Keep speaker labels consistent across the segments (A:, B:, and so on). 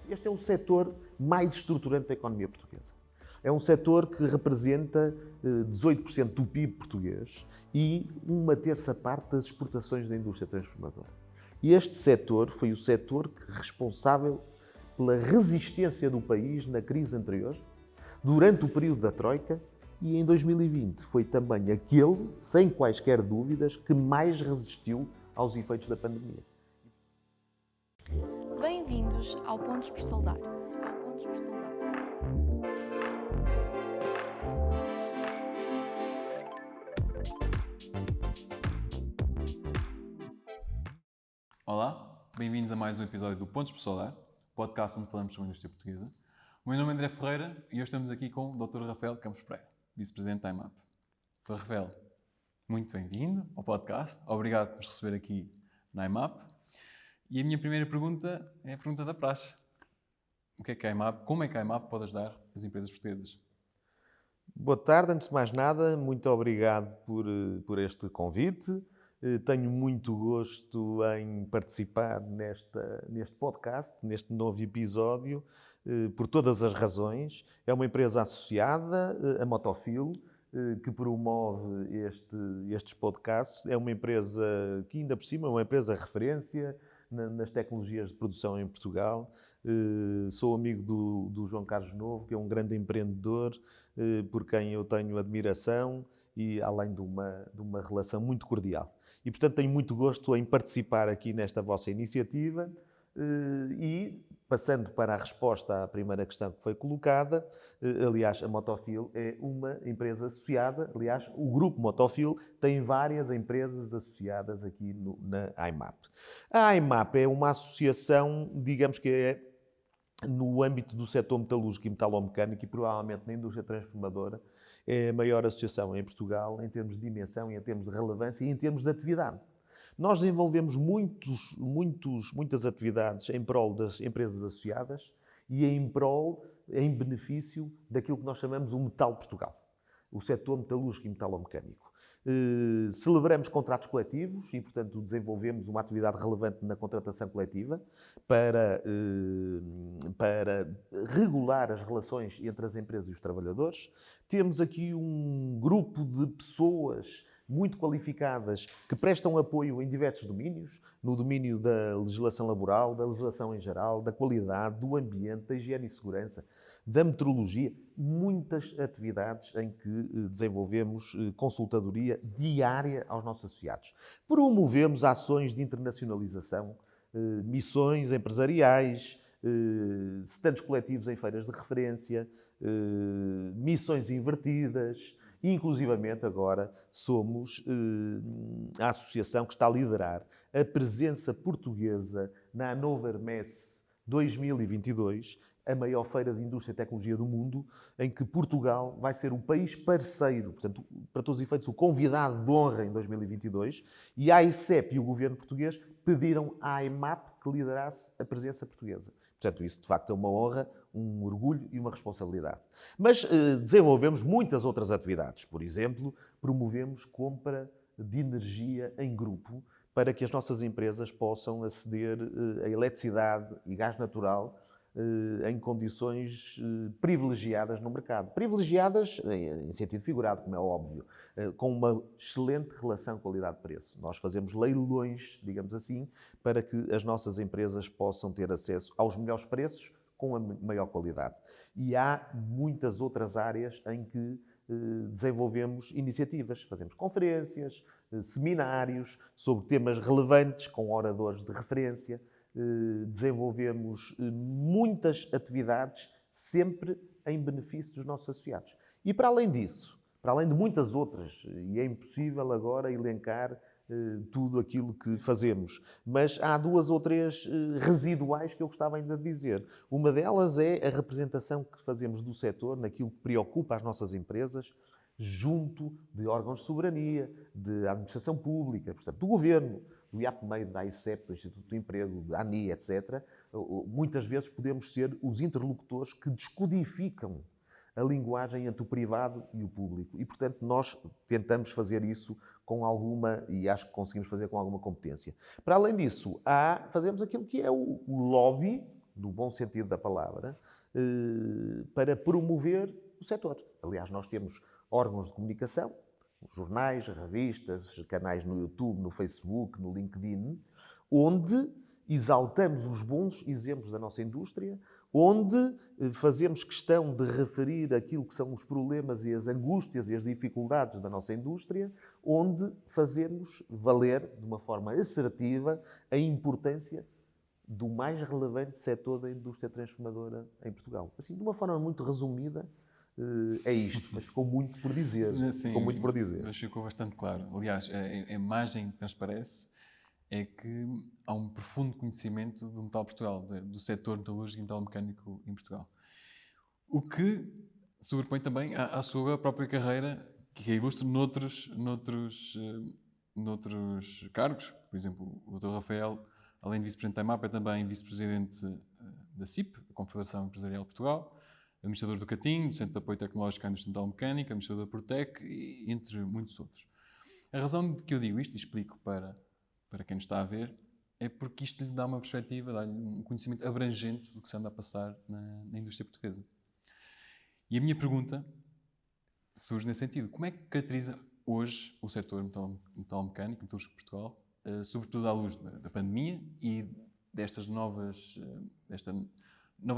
A: Este é um setor mais estruturante da economia portuguesa. É um setor que representa 18% do PIB português e uma terça parte das exportações da indústria transformadora. E este setor foi o setor responsável pela resistência do país na crise anterior, durante o período da Troika, e em 2020 foi também aquele, sem quaisquer dúvidas, que mais resistiu aos efeitos da pandemia.
B: Bem-vindos ao Pontos por Soldar.
C: Olá, bem-vindos a mais um episódio do Pontos por Soldar, podcast onde falamos sobre a indústria portuguesa. O meu nome é André Ferreira e hoje estamos aqui com o Dr. Rafael Campos Pereira, Vice-Presidente da IMAP. Dr. Rafael, muito bem-vindo ao podcast. Obrigado por nos receber aqui na IMAP. E a minha primeira pergunta é a pergunta da praxe. O que é a IMAP? Como é que a IMAP pode ajudar as empresas portuguesas?
A: Boa tarde, antes de mais nada, muito obrigado por este convite. Tenho muito gosto em participar neste podcast, neste novo episódio, por todas as razões. É uma empresa associada, a Motofil, que promove estes podcasts. É uma empresa que, ainda por cima, é uma empresa referência nas tecnologias de produção em Portugal. Sou amigo do João Carlos Novo, que é um grande empreendedor, por quem eu tenho admiração e além de uma relação muito cordial. E, portanto, tenho muito gosto em participar aqui nesta vossa iniciativa e, passando para a resposta à primeira questão que foi colocada, aliás, a Motofil é uma empresa associada. Aliás, o grupo Motofil tem várias empresas associadas aqui na IMAP. A IMAP é uma associação, digamos que é no âmbito do setor metalúrgico e metalomecânico e provavelmente na indústria transformadora, é a maior associação em Portugal em termos de dimensão, em termos de relevância e em termos de atividade. Nós desenvolvemos muitas atividades em prol das empresas associadas e em benefício daquilo que nós chamamos o Metal Portugal, o setor metalúrgico e metalomecânico. Celebramos contratos coletivos e, portanto, desenvolvemos uma atividade relevante na contratação coletiva para regular as relações entre as empresas e os trabalhadores. Temos aqui um grupo de pessoas muito qualificadas que prestam apoio em diversos domínios, no domínio da legislação laboral, da legislação em geral, da qualidade, do ambiente, da higiene e segurança, da metrologia, muitas atividades em que desenvolvemos consultadoria diária aos nossos associados. Promovemos ações de internacionalização, missões empresariais, stands coletivos em feiras de referência, missões invertidas. Inclusivamente, agora, somos a associação que está a liderar a presença portuguesa na Hannover Messe 2022, a maior feira de indústria e tecnologia do mundo, em que Portugal vai ser o país parceiro, portanto, para todos os efeitos, o convidado de honra em 2022, e a AICEP e o governo português pediram à IMAP que liderasse a presença portuguesa. Portanto, isso de facto é uma honra, um orgulho e uma responsabilidade. Mas desenvolvemos muitas outras atividades. Por exemplo, promovemos compra de energia em grupo para que as nossas empresas possam aceder a eletricidade e gás natural em condições privilegiadas no mercado. Privilegiadas em sentido figurado, como é óbvio, com uma excelente relação qualidade-preço. Nós fazemos leilões, digamos assim, para que as nossas empresas possam ter acesso aos melhores preços com a maior qualidade. E há muitas outras áreas em que desenvolvemos iniciativas. Fazemos conferências, seminários sobre temas relevantes, com oradores de referência. Desenvolvemos muitas atividades, sempre em benefício dos nossos associados. E para além disso, para além de muitas outras, e é impossível agora elencar tudo aquilo que fazemos, mas há duas ou três residuais que eu gostava ainda de dizer. Uma delas é a representação que fazemos do setor naquilo que preocupa as nossas empresas, junto de órgãos de soberania, de administração pública, portanto, do governo, do IAPMEI, da AICEP, do Instituto do Emprego, da ANI, etc. Muitas vezes podemos ser os interlocutores que descodificam a linguagem entre o privado e o público. E, portanto, nós tentamos fazer isso com alguma, e acho que conseguimos fazer com alguma competência. Para além disso, fazemos aquilo que é o lobby no bom sentido da palavra, para promover o setor. Aliás, nós temos órgãos de comunicação, jornais, revistas, canais no YouTube, no Facebook, no LinkedIn, onde exaltamos os bons exemplos da nossa indústria, onde fazemos questão de referir aquilo que são os problemas e as angústias e as dificuldades da nossa indústria, onde fazemos valer, de uma forma assertiva, a importância do mais relevante setor da indústria transformadora em Portugal. Assim, de uma forma muito resumida, é isto, mas ficou muito por dizer.
C: Sim,
A: ficou muito por dizer.
C: Mas ficou bastante claro. Aliás, a imagem que transparece é que há um profundo conhecimento do Metal Portugal, do setor metalúrgico e metalomecânico em Portugal. O que sobrepõe também à sua própria carreira, que a ilustra noutros cargos. Por exemplo, o Dr. Rafael, além de vice-presidente da IMAP, é também vice-presidente da CIP, a Confederação Empresarial de Portugal, administrador do CATIM, do Centro de Apoio Tecnológico à Indústria Metalomecânica, administrador da Protec, entre muitos outros. A razão de que eu digo isto, e explico para quem nos está a ver, é porque isto lhe dá uma perspectiva, dá-lhe um conhecimento abrangente do que se anda a passar na indústria portuguesa. E a minha pergunta surge nesse sentido. Como é que caracteriza hoje o setor metalomecânico, metalúrgico de Portugal, sobretudo à luz da pandemia e desta nova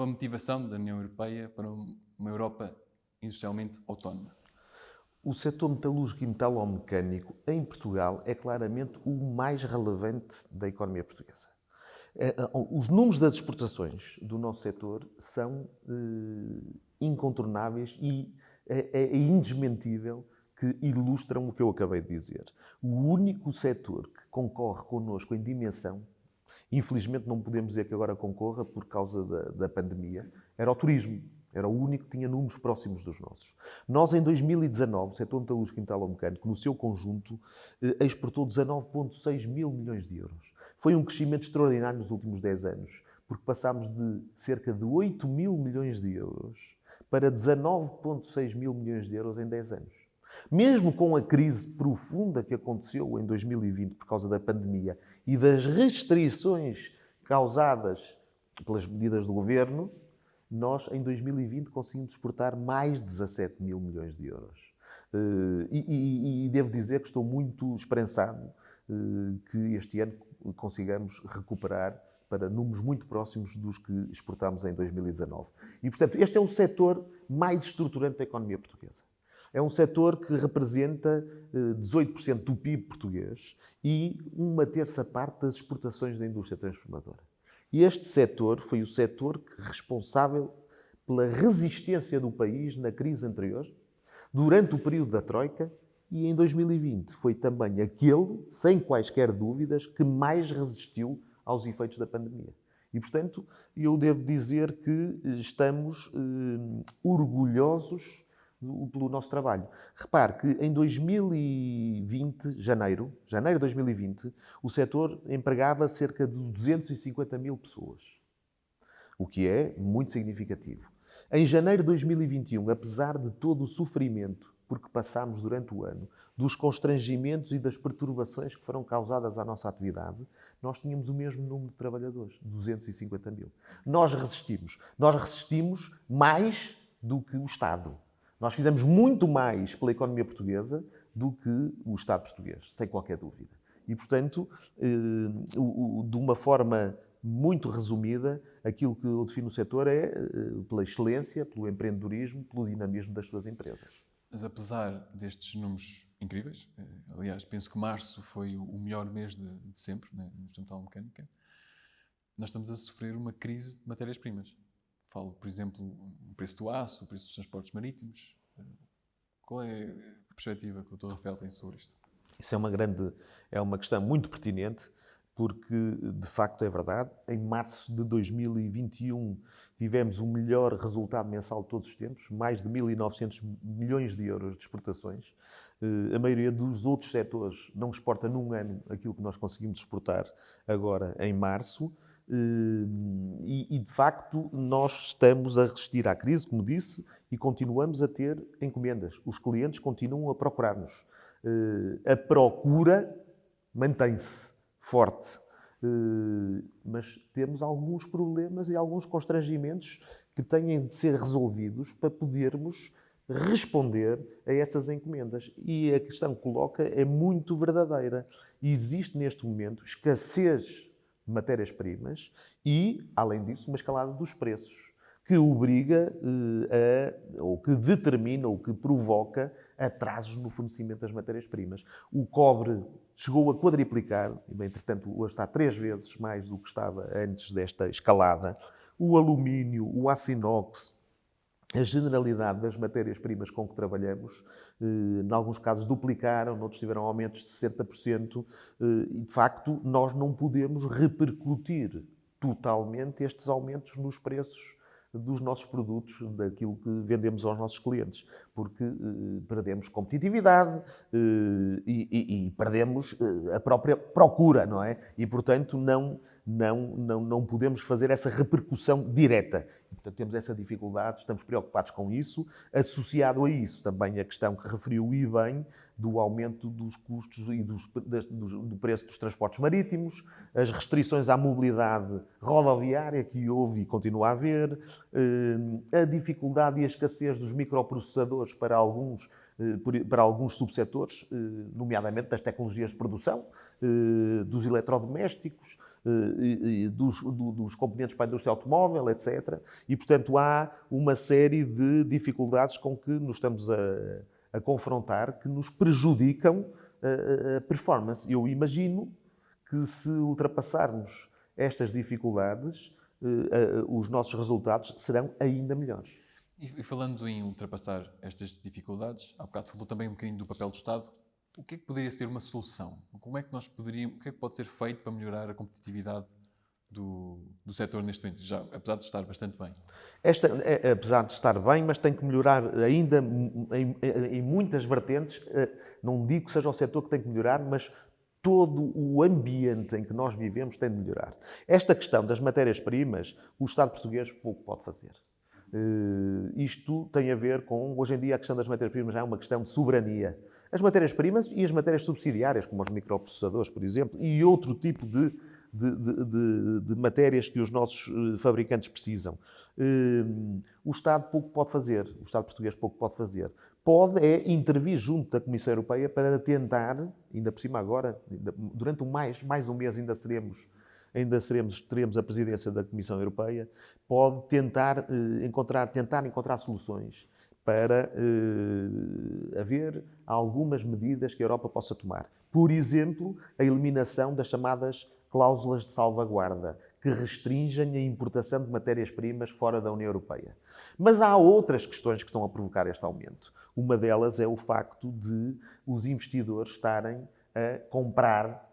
C: motivação da União Europeia para uma Europa industrialmente autónoma?
A: O setor metalúrgico e metalomecânico em Portugal é claramente o mais relevante da economia portuguesa. Os números das exportações do nosso setor são incontornáveis e é indesmentível que ilustram o que eu acabei de dizer. O único setor que concorre connosco em dimensão, infelizmente não podemos dizer que agora concorra por causa da pandemia, era o turismo. Era o único que tinha números próximos dos nossos. Nós, em 2019, o setor metalúrgico e metalomecânico, no seu conjunto, exportou 19,6 mil milhões de euros. Foi um crescimento extraordinário nos últimos 10 anos, porque passámos de cerca de 8 mil milhões de euros para 19,6 mil milhões de euros em 10 anos. Mesmo com a crise profunda que aconteceu em 2020 por causa da pandemia e das restrições causadas pelas medidas do governo, nós, em 2020, conseguimos exportar mais de 17 mil milhões de euros. E devo dizer que estou muito esperançado que este ano consigamos recuperar para números muito próximos dos que exportámos em 2019. E, portanto, este é o setor mais estruturante da economia portuguesa. É um setor que representa 18% do PIB português e 1/3 das exportações da indústria transformadora. E este setor foi o setor responsável pela resistência do país na crise anterior, durante o período da Troika, e em 2020 foi também aquele, sem quaisquer dúvidas, que mais resistiu aos efeitos da pandemia. E, portanto, eu devo dizer que estamos orgulhosos pelo nosso trabalho. Repare que em 2020, janeiro de 2020, o setor empregava cerca de 250 mil pessoas, o que é muito significativo. Em janeiro de 2021, apesar de todo o sofrimento porque passámos durante o ano, dos constrangimentos e das perturbações que foram causadas à nossa atividade, nós tínhamos o mesmo número de trabalhadores, 250 mil. Nós resistimos mais do que o Estado. Nós fizemos muito mais pela economia portuguesa do que o Estado português, sem qualquer dúvida. E, portanto, de uma forma muito resumida, aquilo que eu defino o setor é pela excelência, pelo empreendedorismo, pelo dinamismo das suas empresas.
C: Mas apesar destes números incríveis, aliás, penso que março foi o melhor mês de sempre na indústria metalomecânica, nós estamos a sofrer uma crise de matérias-primas. Falo, por exemplo, o preço do aço, o preço dos transportes marítimos. Qual é a perspectiva que o Dr. Rafael tem sobre isto?
A: Isso é uma questão muito pertinente, porque, de facto, é verdade. Em março de 2021 tivemos o melhor resultado mensal de todos os tempos, mais de 1.900 milhões de euros de exportações. A maioria dos outros setores não exporta num ano aquilo que nós conseguimos exportar agora em março. E, de facto, nós estamos a resistir à crise, como disse, e continuamos a ter encomendas. Os clientes continuam a procurar-nos. A procura mantém-se forte. Mas temos alguns problemas e alguns constrangimentos que têm de ser resolvidos para podermos responder a essas encomendas. E a questão que coloca é muito verdadeira. Existe neste momento escassez de matérias-primas e, além disso, uma escalada dos preços, que obriga ou que determina, ou que provoca atrasos no fornecimento das matérias-primas. O cobre chegou a quadriplicar, entretanto, hoje está 3 vezes mais do que estava antes desta escalada. O alumínio, o aço inox, a generalidade das matérias-primas com que trabalhamos, em alguns casos duplicaram, noutros tiveram aumentos de 60%, e de facto nós não podemos repercutir totalmente estes aumentos nos preços dos nossos produtos, daquilo que vendemos aos nossos clientes, porque perdemos competitividade e perdemos a própria procura, não é? E, portanto, não podemos fazer essa repercussão direta. E, portanto, temos essa dificuldade, estamos preocupados com isso. Associado a isso, também a questão que referiu e bem, do aumento dos custos e do preço dos transportes marítimos, as restrições à mobilidade rodoviária que houve e continua a haver, a dificuldade e a escassez dos microprocessadores para alguns subsetores, nomeadamente das tecnologias de produção, dos eletrodomésticos, dos componentes para a indústria automóvel, etc. E, portanto, há uma série de dificuldades com que nos estamos a confrontar que nos prejudicam a performance. Eu imagino que se ultrapassarmos estas dificuldades, os nossos resultados serão ainda melhores.
C: E falando em ultrapassar estas dificuldades, há bocado falou também um bocadinho do papel do Estado. O que é que poderia ser uma solução? Como é que nós poderíamos, o que é que pode ser feito para melhorar a competitividade do setor neste momento, já, apesar de estar bastante bem?
A: Apesar de estar bem, mas tem que melhorar ainda em muitas vertentes. Não digo que seja o setor que tem que melhorar, mas todo o ambiente em que nós vivemos tem de melhorar. Esta questão das matérias-primas, o Estado português pouco pode fazer. Isto tem a ver com, hoje em dia, a questão das matérias-primas já é uma questão de soberania. As matérias-primas e as matérias subsidiárias, como os microprocessadores, por exemplo, e outro tipo de matérias que os nossos fabricantes precisam. O Estado pouco pode fazer, o Estado português pouco pode fazer. Pode intervir junto da Comissão Europeia para tentar, ainda por cima agora, durante mais um mês teremos a presidência da Comissão Europeia, pode tentar encontrar soluções para haver algumas medidas que a Europa possa tomar. Por exemplo, a eliminação das chamadas cláusulas de salvaguarda, que restringem a importação de matérias-primas fora da União Europeia. Mas há outras questões que estão a provocar este aumento. Uma delas é o facto de os investidores estarem a comprar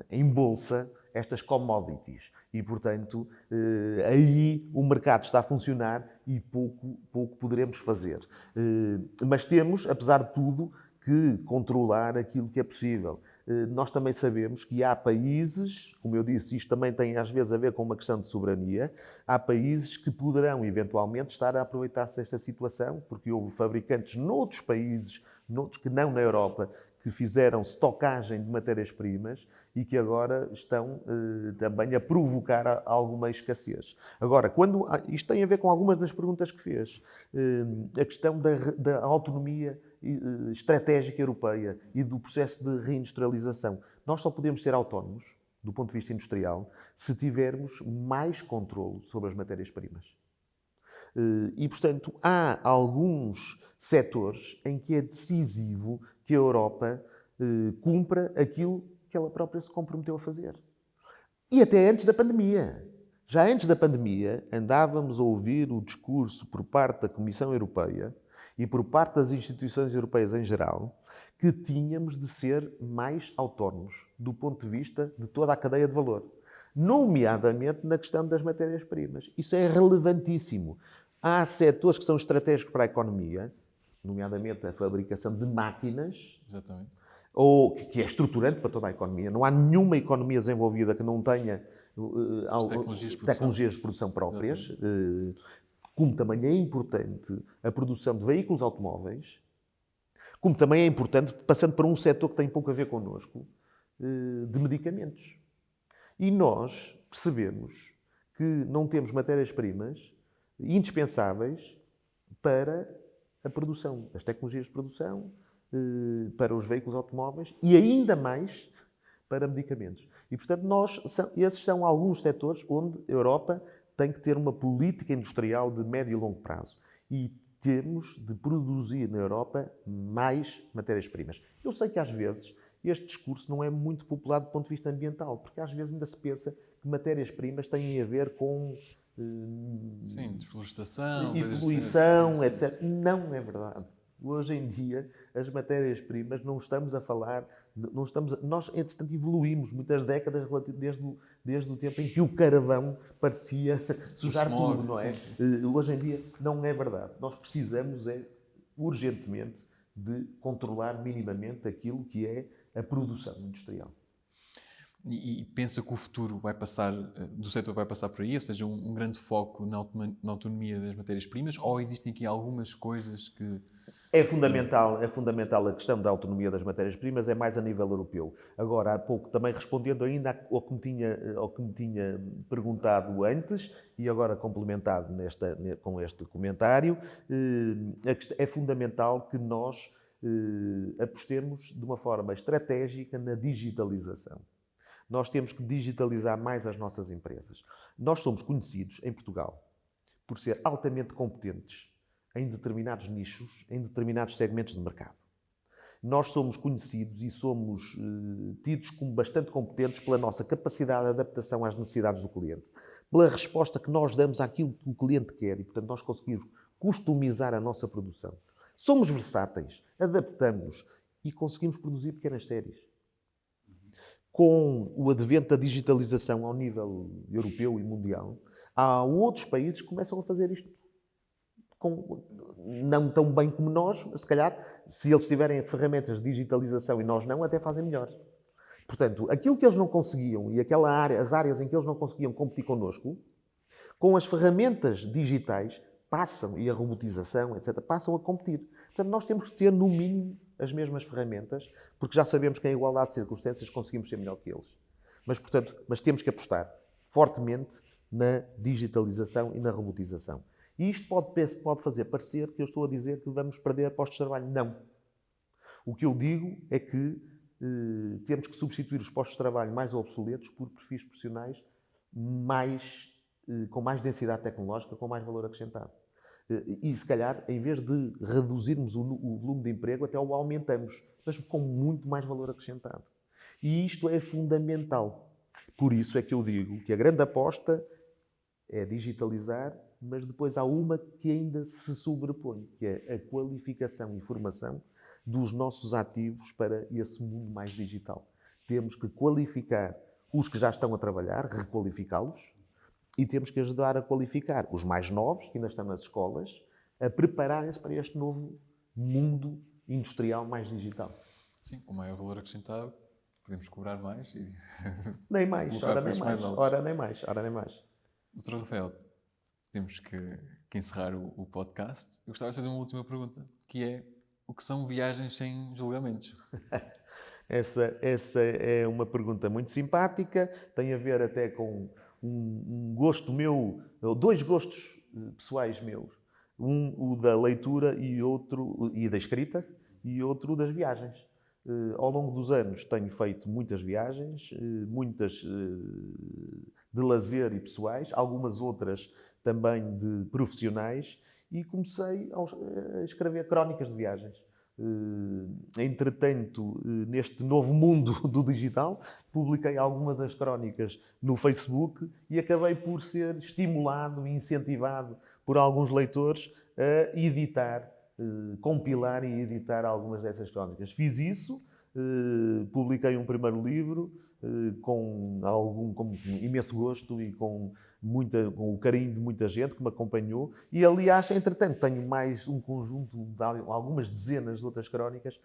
A: em bolsa estas commodities. E, portanto, aí o mercado está a funcionar e pouco poderemos fazer. Mas temos, apesar de tudo, que controlar aquilo que é possível. Nós também sabemos que há países, como eu disse, isto também tem às vezes a ver com uma questão de soberania, há países que poderão eventualmente estar a aproveitar-se desta situação, porque houve fabricantes noutros países, noutros que não na Europa, que fizeram estocagem de matérias-primas e que agora estão também a provocar alguma escassez. Agora, isto tem a ver com algumas das perguntas que fez. A questão da autonomia estratégica europeia e do processo de reindustrialização. Nós só podemos ser autónomos, do ponto de vista industrial, se tivermos mais controle sobre as matérias-primas. E, portanto, há alguns setores em que é decisivo que a Europa cumpra aquilo que ela própria se comprometeu a fazer. E até antes da pandemia. Já antes da pandemia, andávamos a ouvir o discurso por parte da Comissão Europeia e por parte das instituições europeias em geral, que tínhamos de ser mais autónomos do ponto de vista de toda a cadeia de valor, nomeadamente na questão das matérias-primas. Isso é relevantíssimo. Há setores que são estratégicos para a economia, nomeadamente a fabricação de máquinas,
C: Exatamente.
A: ou que é estruturante para toda a economia. Não há nenhuma economia desenvolvida que não tenha tecnologias de produção próprias, como também é importante a produção de veículos automóveis, como também é importante, passando para um setor que tem pouco a ver connosco, de medicamentos. E nós percebemos que não temos matérias-primas indispensáveis para a produção, as tecnologias de produção, para os veículos automóveis e ainda mais para medicamentos. E, portanto, esses são alguns setores onde a Europa tem que ter uma política industrial de médio e longo prazo. E temos de produzir na Europa mais matérias-primas. Eu sei que às vezes este discurso não é muito popular do ponto de vista ambiental, porque às vezes ainda se pensa que matérias-primas têm a ver com
C: Sim, desflorestação,
A: e
C: coisas
A: poluição,
C: assim.
A: etc. Não é verdade. Hoje em dia, as matérias-primas, não estamos a falar... Nós, entretanto, evoluímos muitas décadas desde o tempo em que o carvão parecia sujar
C: smog,
A: tudo, não é? Hoje em dia, não é verdade. Nós precisamos, urgentemente, de controlar minimamente aquilo que é a produção industrial.
C: E pensa que o futuro vai passar, do setor vai passar por aí, ou seja, um grande foco na autonomia das matérias-primas, ou existem aqui algumas coisas que...
A: É fundamental a questão da autonomia das matérias-primas, é mais a nível europeu. Agora, há pouco, também respondendo ainda ao que me tinha perguntado antes, e agora complementado com este comentário, é fundamental que nós apostemos de uma forma estratégica na digitalização. Nós temos que digitalizar mais as nossas empresas. Nós somos conhecidos, em Portugal, por ser altamente competentes em determinados nichos, em determinados segmentos de mercado. Nós somos conhecidos e somos tidos como bastante competentes pela nossa capacidade de adaptação às necessidades do cliente, pela resposta que nós damos àquilo que o cliente quer e, portanto, nós conseguimos customizar a nossa produção. Somos versáteis, adaptamos e conseguimos produzir pequenas séries. Com o advento da digitalização ao nível europeu e mundial, há outros países que começam a fazer isto não tão bem como nós, mas se calhar, se eles tiverem ferramentas de digitalização e nós não, até fazem melhor. Portanto, aquilo que eles não conseguiam e as áreas em que eles não conseguiam competir connosco, com as ferramentas digitais, e a robotização, etc., passam a competir. Portanto, nós temos que ter, no mínimo, as mesmas ferramentas, porque já sabemos que em igualdade de circunstâncias conseguimos ser melhor que eles. Mas temos que apostar fortemente na digitalização e na robotização. E isto pode fazer parecer que eu estou a dizer que vamos perder postos de trabalho. Não. O que eu digo é que temos que substituir os postos de trabalho mais obsoletos por perfis profissionais com mais densidade tecnológica, com mais valor acrescentado. E, se calhar, em vez de reduzirmos o volume de emprego, até o aumentamos, mas com muito mais valor acrescentado. E isto é fundamental. Por isso é que eu digo que a grande aposta é digitalizar, mas depois há uma que ainda se sobrepõe, que é a qualificação e formação dos nossos ativos para esse mundo mais digital. Temos que qualificar os que já estão a trabalhar, requalificá-los, e temos que ajudar a qualificar os mais novos, que ainda estão nas escolas, a prepararem-se para este novo mundo industrial mais digital.
C: Sim, com maior valor acrescentado, podemos cobrar mais e...
A: Nem mais, ora nem mais, ora nem mais, ora nem mais.
C: Dr. Rafael, temos que encerrar o podcast. Eu gostava de fazer uma última pergunta, que é: o que são viagens sem julgamentos?
A: Essa é uma pergunta muito simpática, tem a ver até com um gosto meu, dois gostos pessoais meus. O da leitura e da escrita, e outro das viagens. Ao longo dos anos tenho feito muitas viagens, muitas de lazer e pessoais, algumas outras também de profissionais, e comecei a escrever crónicas de viagens. Entretanto, neste novo mundo do digital, publiquei algumas das crónicas no Facebook e acabei por ser estimulado e incentivado por alguns leitores a editar, compilar e editar algumas dessas crónicas. Fiz isso, publiquei um primeiro livro com imenso gosto e com o carinho de muita gente que me acompanhou, e aliás, entretanto, tenho mais um conjunto de algumas dezenas de outras crónicas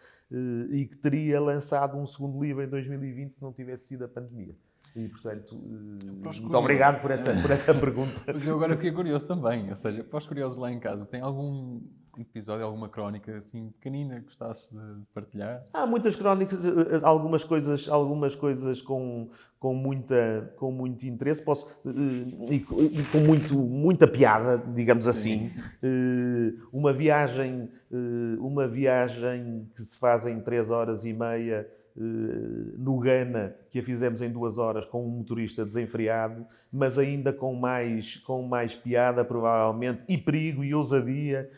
A: e que teria lançado um segundo livro em 2020 se não tivesse sido a pandemia. E, portanto, muito
C: curiosos.
A: obrigado por essa pergunta.
C: Mas eu agora fiquei curioso também. Ou seja, para os curiosos lá em casa, tem algum episódio, alguma crónica assim pequenina que gostasse de partilhar?
A: Há muitas crónicas, algumas coisas com muito interesse, e com muita piada, digamos assim. Uma viagem que se faz em 3 horas e meia no Ghana, que a fizemos em 2 horas com um motorista desenfreado, mas ainda com mais piada, provavelmente, e perigo e ousadia.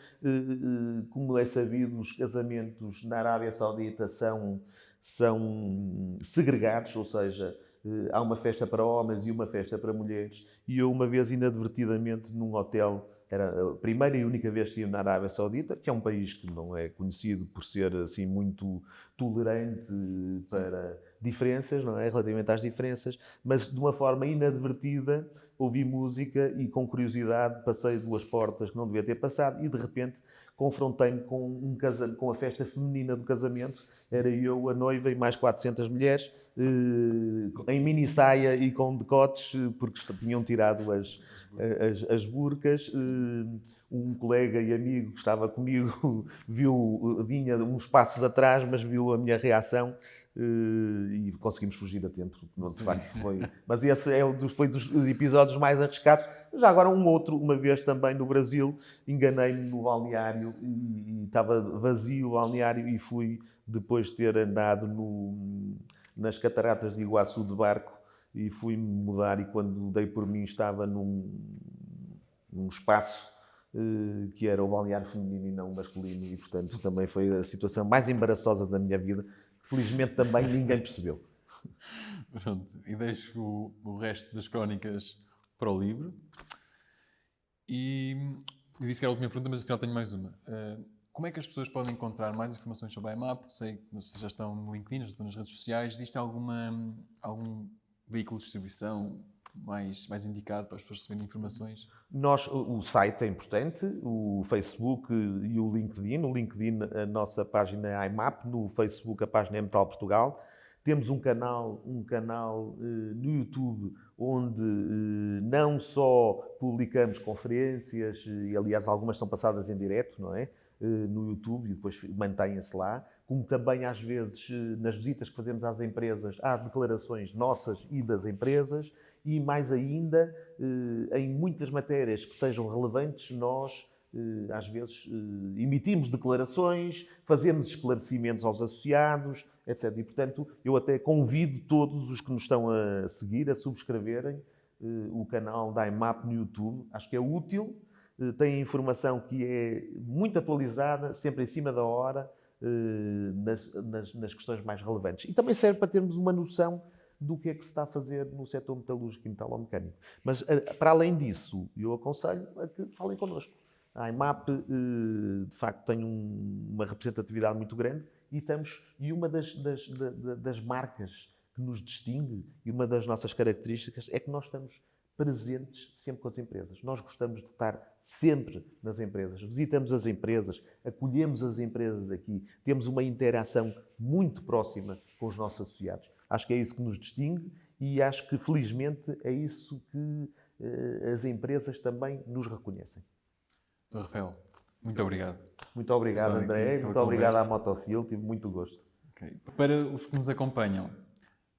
A: Como é sabido, os casamentos na Arábia Saudita são segregados, ou seja, há uma festa para homens e uma festa para mulheres. E eu, uma vez, inadvertidamente, num hotel, era a primeira e única vez que estive na Arábia Saudita, que é um país que não é conhecido por ser assim muito tolerante para diferenças, não é? Relativamente às diferenças, mas de uma forma inadvertida ouvi música e com curiosidade passei 2 portas que não devia ter passado e de repente confrontei-me com a festa feminina do casamento. Era eu, a noiva e mais 400 mulheres em mini saia e com decotes porque tinham tirado as burcas. Um colega e amigo que estava comigo vinha uns passos atrás, mas viu a minha reação e conseguimos fugir a tempo. De facto, mas esse foi dos episódios mais arriscados. Já agora uma vez também no Brasil, enganei-me no balneário e estava vazio o balneário e fui, depois de ter andado nas cataratas de Iguaçu de barco, e fui-me mudar e quando dei por mim estava num espaço que era o balneário feminino e não o masculino, e portanto também foi a situação mais embaraçosa da minha vida. Felizmente também ninguém percebeu.
C: Pronto, e deixo o resto das crónicas para o livro. E eu disse que era a última pergunta, mas afinal tenho mais uma. Como é que as pessoas podem encontrar mais informações sobre a IMAP? Sei que vocês já estão no LinkedIn, já estão nas redes sociais. Existe algum veículo de distribuição mais indicado para as pessoas receberem informações?
A: O site é importante, o Facebook e o LinkedIn. No LinkedIn a nossa página é IMAP, no Facebook a página é Metal Portugal. Temos um canal no YouTube onde não só publicamos conferências, e aliás algumas são passadas em direto, não é? No YouTube e depois mantêm-se lá, como também às vezes nas visitas que fazemos às empresas há declarações nossas e das empresas. E mais ainda, em muitas matérias que sejam relevantes, nós às vezes emitimos declarações, fazemos esclarecimentos aos associados, etc. E, portanto, eu até convido todos os que nos estão a seguir a subscreverem o canal da IMAP no YouTube. Acho que é útil, tem informação que é muito atualizada, sempre em cima da hora, nas questões mais relevantes. E também serve para termos uma noção do que é que se está a fazer no setor metalúrgico e metalomecânico. Mas, para além disso, eu aconselho a que falem connosco. A IMAP, de facto, tem uma representatividade muito grande e uma das marcas que nos distingue e uma das nossas características é que nós estamos presentes sempre com as empresas. Nós gostamos de estar sempre nas empresas. Visitamos as empresas, acolhemos as empresas aqui, temos uma interação muito próxima com os nossos associados. Acho que é isso que nos distingue e acho que, felizmente, é isso que as empresas também nos reconhecem.
C: Dr. Rafael, muito obrigado.
A: Muito obrigado, André. Muito obrigado à Motofil. Tive muito gosto.
C: Okay. Para os que nos acompanham,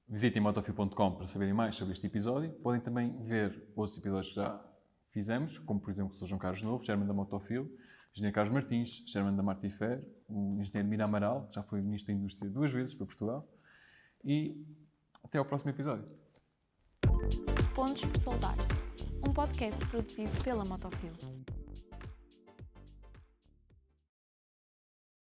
C: visitem motofil.com para saberem mais sobre este episódio. Podem também ver outros episódios que já fizemos, como, por exemplo, o Sr. João Carlos Novo, Chairman da Motofil, o Engenheiro Carlos Martins, Chairman da Martifer, o Engenheiro Mira Amaral, que já foi Ministro da Indústria 2 vezes para Portugal. E até ao próximo episódio.
B: Pontos por Soldar, um podcast produzido pela Motofil.